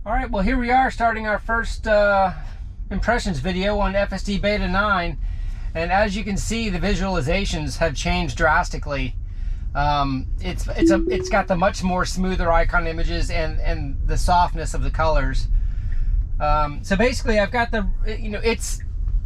All right, well, here we are starting our first impressions video on FSDBeta 9. And as you can see, the visualizations have changed drastically. It's got the much more smoother icon images and the softness of the colors. So basically, I've got the, it's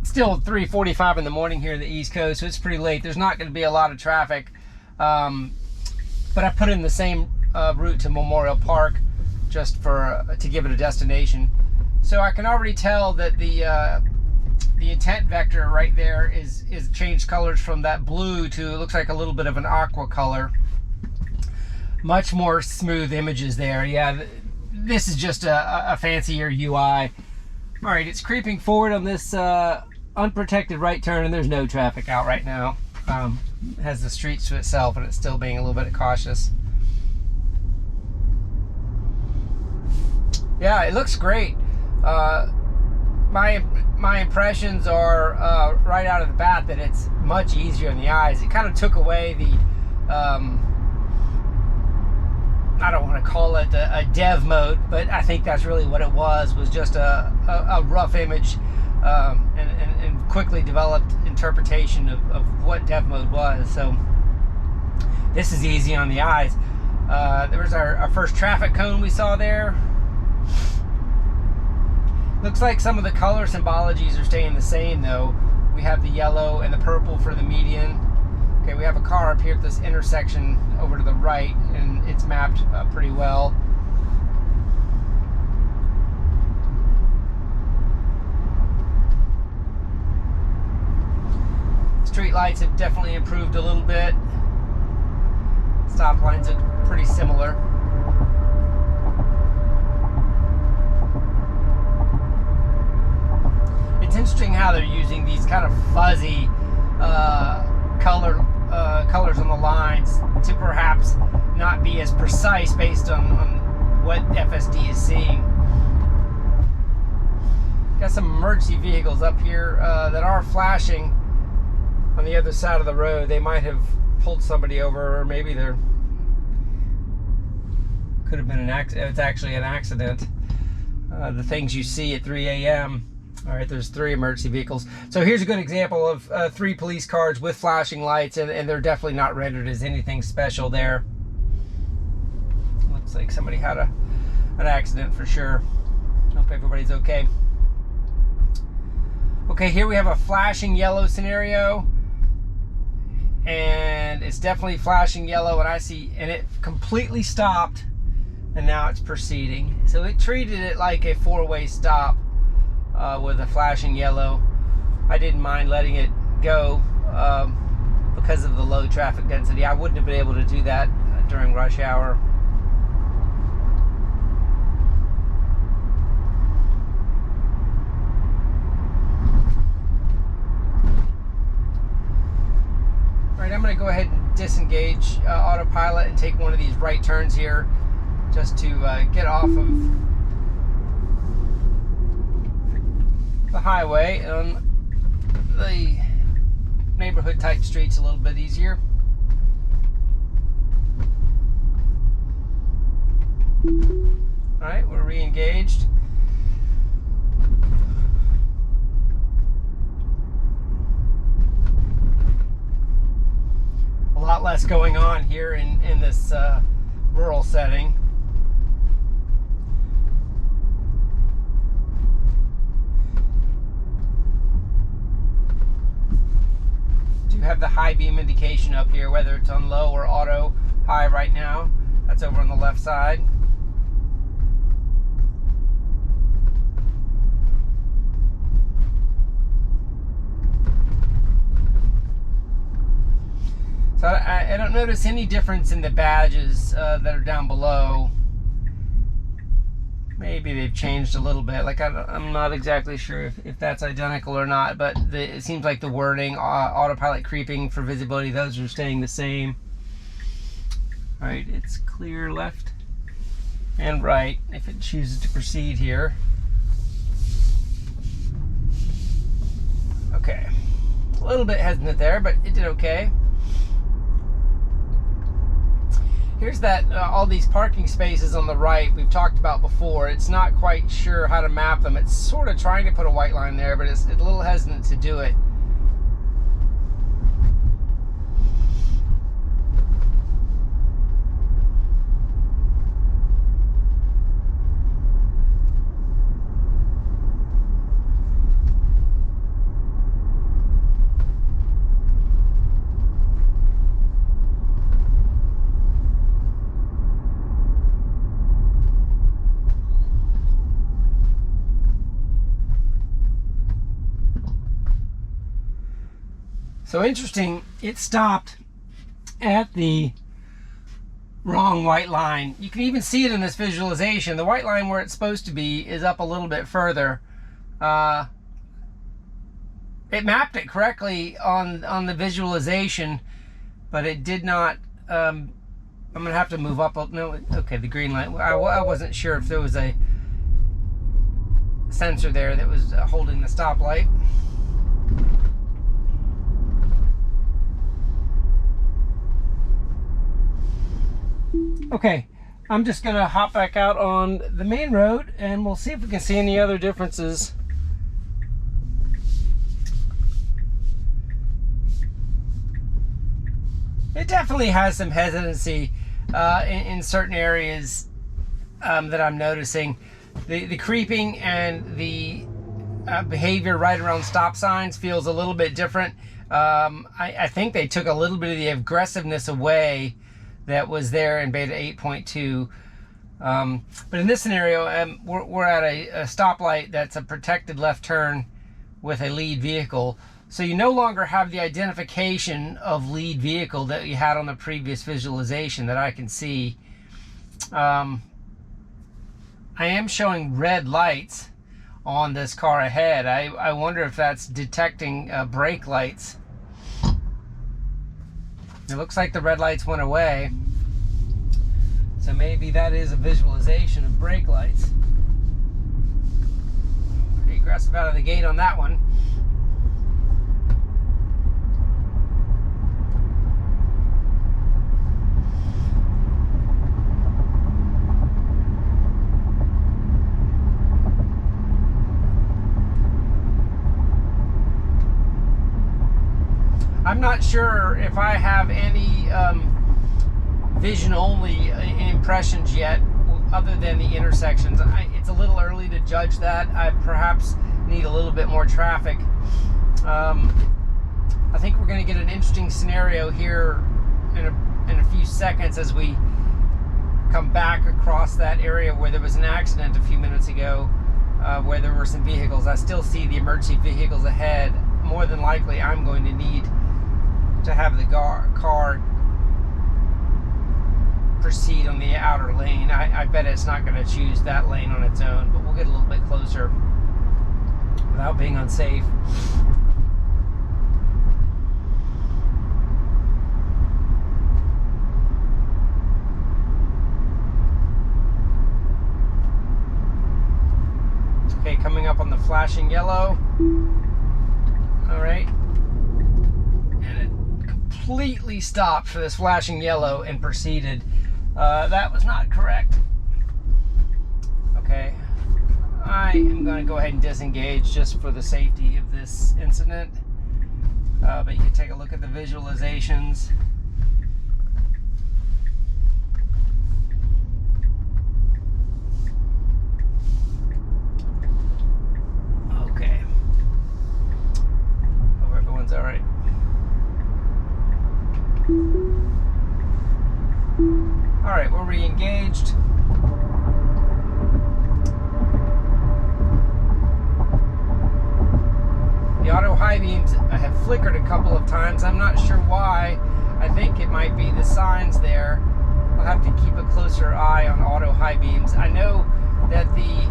still 3:45 in the morning here in the East Coast, so it's pretty late. There's not going to be a lot of traffic. But I put in the same route to Memorial Park just to give it a destination. So I can already tell that the intent vector right there is changed colors from that blue to, it looks like a little bit of an aqua color. Much more smooth images there. Yeah, this is just a fancier UI. All right, it's creeping forward on this unprotected right turn, and there's no traffic out right now. It has the streets to itself, and it's still being a little bit cautious. Yeah, it looks great. My impressions are right out of the bat that it's much easier in the eyes. It kind of took away the I don't want to call it a dev mode, but I think that's really what it was just a rough image and quickly developed interpretation of what dev mode was. So this is easy on the eyes. There was our first traffic cone we saw there. Looks like some of the color symbologies are staying the same though. We have the yellow and the purple for the median. Okay, we have a car up here at this intersection over to the right, and it's mapped pretty well. Street lights have definitely improved a little bit. Stop lines are pretty similar. It's interesting how they're using these kind of fuzzy colors on the lines to perhaps not be as precise based on what FSD is seeing. Got some emergency vehicles up here that are flashing on the other side of the road. They might have pulled somebody over, or maybe there could have been an accident. It's actually an accident. The things you see at 3 a.m. All right, there's 3 emergency vehicles. So here's a good example of 3 police cars with flashing lights, and they're definitely not rendered as anything special there. Looks like somebody had an accident for sure. Hope everybody's okay. Okay, here we have a flashing yellow scenario, and it's definitely flashing yellow, and it completely stopped, and now it's proceeding. So it treated it like a 4-way stop. With a flashing yellow. I didn't mind letting it go because of the low traffic density. I wouldn't have been able to do that during rush hour. All right, I'm going to go ahead and disengage autopilot and take one of these right turns here just to get off of the highway and the neighborhood type streets a little bit easier. All right, we're re-engaged. A lot less going on here in this rural setting. Have the high beam indication up here, whether it's on low or auto high right now. That's over on the left side. So I don't notice any difference in the badges that are down below. Maybe they've changed a little bit. Like I'm not exactly sure if that's identical or not, but it seems like the wording, autopilot creeping for visibility, those are staying the same. All right, it's clear left and right if it chooses to proceed here. Okay, a little bit hesitant there, but it did okay. Here's that all these parking spaces on the right we've talked about before. It's not quite sure how to map them. It's sort of trying to put a white line there, but it's a little hesitant to do it. So interesting, it stopped at the wrong white line. You can even see it in this visualization. The white line where it's supposed to be is up a little bit further. It mapped it correctly on the visualization, but it did not. I'm gonna have to move up. No, okay, the green line. I wasn't sure if there was a sensor there that was holding the stoplight. Okay, I'm just gonna hop back out on the main road and we'll see if we can see any other differences. It definitely has some hesitancy in certain areas that I'm noticing. The creeping and the behavior right around stop signs feels a little bit different. I think they took a little bit of the aggressiveness away that was there in beta 8.2. But in this scenario, we're at a stoplight that's a protected left turn with a lead vehicle. So you no longer have the identification of lead vehicle that you had on the previous visualization that I can see. I am showing red lights on this car ahead. I wonder if that's detecting brake lights. It looks like the red lights went away. So maybe that is a visualization of brake lights. Pretty aggressive out of the gate on that one. I'm not sure if I have any vision only impressions yet other than the intersections. It's a little early to judge that. I perhaps need a little bit more traffic. I think we're going to get an interesting scenario here in a few seconds as we come back across that area where there was an accident a few minutes ago, where there were some vehicles. I still see the emergency vehicles ahead. More than likely I'm going to need to have the car proceed on the outer lane. I bet it's not going to choose that lane on its own, but we'll get a little bit closer without being unsafe. Okay, coming up on the flashing yellow. All right. Completely stopped for this flashing yellow and proceeded. That was not correct. Okay, I am going to go ahead and disengage just for the safety of this incident. But you can take a look at the visualizations. Okay. Hope everyone's all right. Alright, we're re-engaged. The auto high beams have flickered a couple of times. I'm not sure why. I think it might be the signs there. I'll have to keep a closer eye on auto high beams. I know that the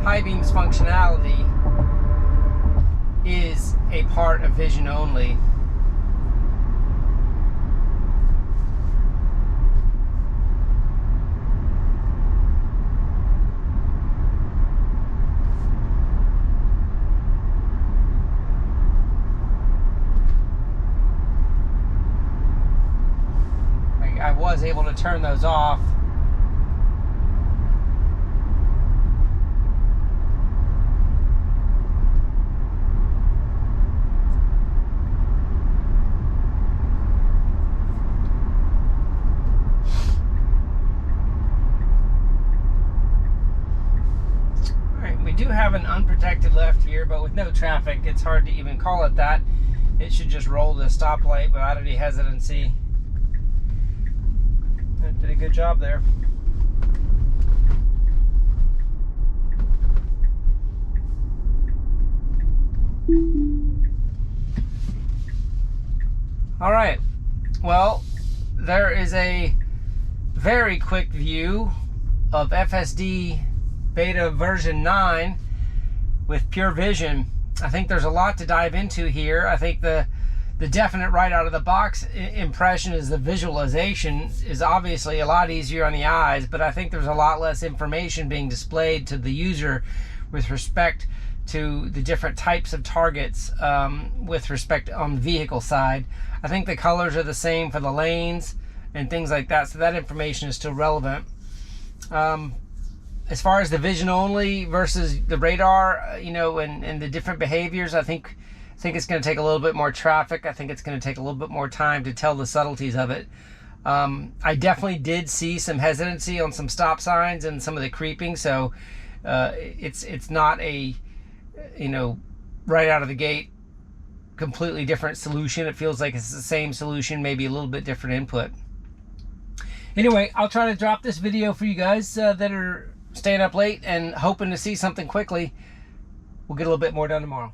high beams functionality is a part of vision only. was able to turn those off. We do have an unprotected left here, but with no traffic, it's hard to even call it that. It should just roll the stoplight without any hesitancy. It did a good job there. All right, well, there is a very quick view of FSD Beta version 9 with pure vision. I think there's a lot to dive into here. I think the definite right out of the box impression is the visualization is obviously a lot easier on the eyes, but I think there's a lot less information being displayed to the user with respect to the different types of targets with respect on the vehicle side. I think the colors are the same for the lanes and things like that, so that information is still relevant. As far as the vision only versus the radar, you know, and the different behaviors, I think it's going to take a little bit more traffic. I think it's going to take a little bit more time to tell the subtleties of it. I definitely did see some hesitancy on some stop signs and some of the creeping, so it's not a, you know, right out of the gate completely different solution. It feels like it's the same solution, maybe a little bit different input. Anyway, I'll try to drop this video for you guys that are staying up late and hoping to see something quickly. We'll get a little bit more done tomorrow.